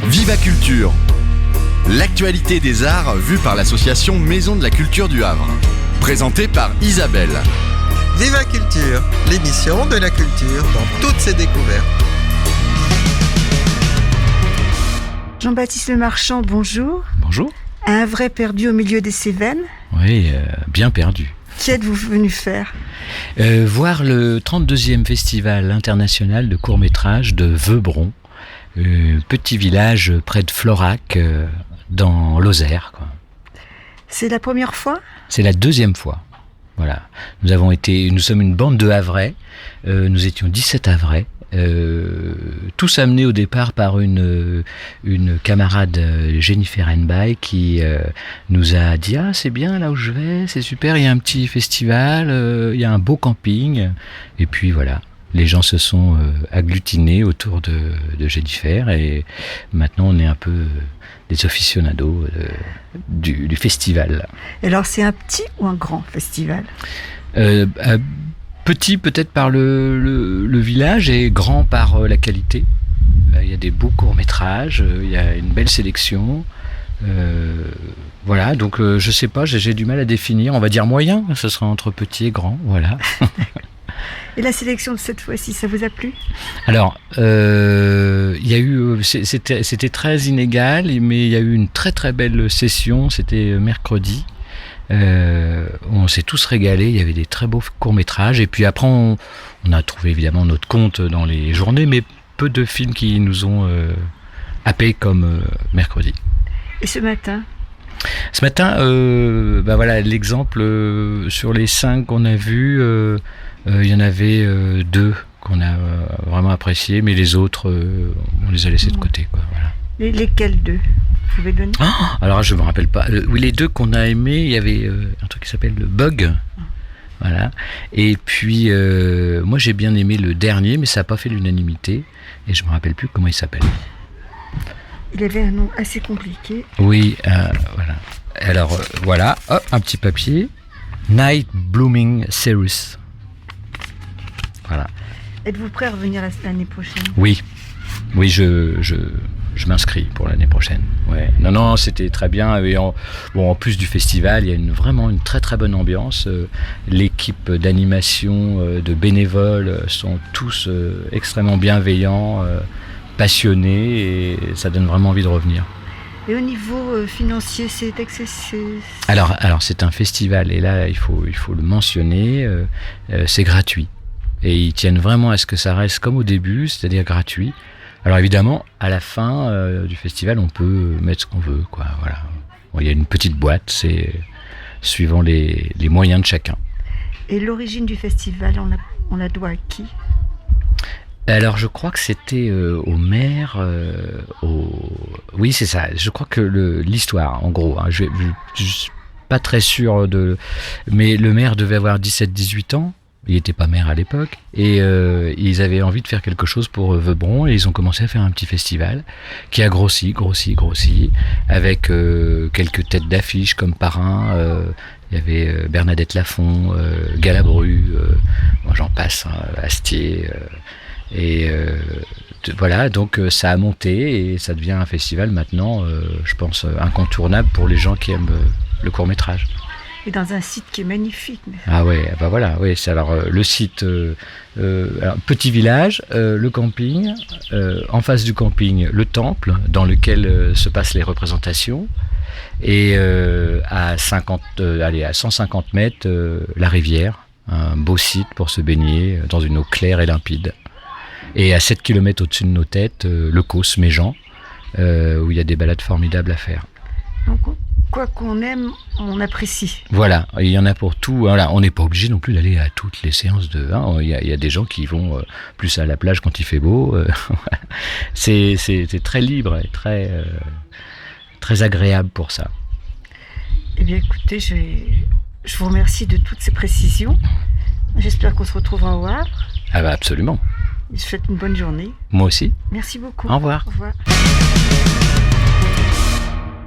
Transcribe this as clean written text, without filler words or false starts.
Viva Culture, l'actualité des arts vue par l'association Maison de la Culture du Havre. Présentée par Isabelle. Viva Culture, l'émission de la culture dans toutes ses découvertes. Jean-Baptiste Lemarchand, bonjour. Bonjour. Un vrai perdu au milieu des Cévennes. Oui, bien perdu. Qu'êtes-vous venu faire ? Voir le 32e Festival international de court-métrage de Veubron, petit village près de Florac, dans l'Osaire, quoi. C'est la première fois ? C'est la deuxième fois. Voilà. Nous sommes une bande de Havrais. Nous étions 17 Havrais. Tous amenés au départ par une camarade, Jennifer Henbay, qui nous a dit « Ah, c'est bien là où je vais, c'est super, il y a un petit festival, il y a un beau camping. » Et puis voilà, les gens se sont agglutinés autour de Jennifer et maintenant on est un peu des aficionados du festival. Et alors c'est un petit ou un grand festival ? Petit peut-être par le village et grand par la qualité. Il y a des beaux courts-métrages, il y a une belle sélection. Voilà, donc je sais pas, j'ai du mal à définir. On va dire moyen, ce sera entre petit et grand, voilà. Et la sélection de cette fois-ci, ça vous a plu ? Alors, il y a eu, c'était très inégal, mais il y a eu une très très belle session, c'était mercredi. On s'est tous régalés, il y avait des très beaux courts-métrages et puis après on a trouvé évidemment notre compte dans les journées, mais peu de films qui nous ont happés comme mercredi. Et ce matin ? Ce matin, voilà l'exemple sur les 5 qu'on a vus, il y en avait 2 qu'on a vraiment appréciés, mais les autres on les a laissés de côté, quoi, voilà. Lesquels 2 ? Vous pouvez donner ? Alors je me rappelle pas. Oui, les 2 qu'on a aimés, il y avait un truc qui s'appelle le Bug. Voilà. Et puis moi j'ai bien aimé le dernier, mais ça n'a pas fait l'unanimité. Et je me rappelle plus comment il s'appelle. Il avait un nom assez compliqué. Oui, voilà. Alors voilà, hop, un petit papier. Night Blooming Series. Voilà. Êtes-vous prêt à revenir l'année prochaine ? Oui, je m'inscris pour l'année prochaine. Ouais. Non, c'était très bien. Et en plus du festival, il y a vraiment une très très bonne ambiance. L'équipe d'animation, de bénévoles sont tous extrêmement bienveillants, passionnés, et ça donne vraiment envie de revenir. Et au niveau financier, c'est accessible ? Alors c'est un festival, et là il faut le mentionner, c'est gratuit. Et ils tiennent vraiment à ce que ça reste comme au début, c'est-à-dire gratuit. Alors évidemment, à la fin du festival, on peut mettre ce qu'on veut, quoi. Voilà. Bon, il y a une petite boîte, c'est suivant les moyens de chacun. Et l'origine du festival, on la doit à qui ? Alors je crois que c'était au maire, oui c'est ça. Je crois que l'histoire, en gros, hein, je suis pas très sûr mais le maire devait avoir 17-18 ans. Il n'était pas maire à l'époque et ils avaient envie de faire quelque chose pour Veubron et ils ont commencé à faire un petit festival qui a grossi avec quelques têtes d'affiche comme parrain. Il y avait Bernadette Lafont, Galabru, moi j'en passe, hein, Astier voilà, donc ça a monté et ça devient un festival maintenant, je pense incontournable pour les gens qui aiment le court-métrage. Et dans un site qui est magnifique. Ah ouais, bah voilà, oui, c'est alors le site, alors, petit village, le camping, en face du camping, le temple dans lequel se passent les représentations, et à 150 mètres, la rivière, un beau site pour se baigner dans une eau claire et limpide. Et à 7 km au-dessus de nos têtes, le Causse Méjean, où il y a des balades formidables à faire. Donc, quoi qu'on aime, on apprécie. Voilà, il y en a pour tout. Voilà, on n'est pas obligé non plus d'aller à toutes les séances il y a des gens qui vont plus à la plage quand il fait beau. C'est très libre et très agréable pour ça. Eh bien, écoutez, je vous remercie de toutes ces précisions. J'espère qu'on se retrouvera au Havre. Ah bah absolument. Je vous souhaite une bonne journée. Moi aussi. Merci beaucoup. Au revoir. Au revoir.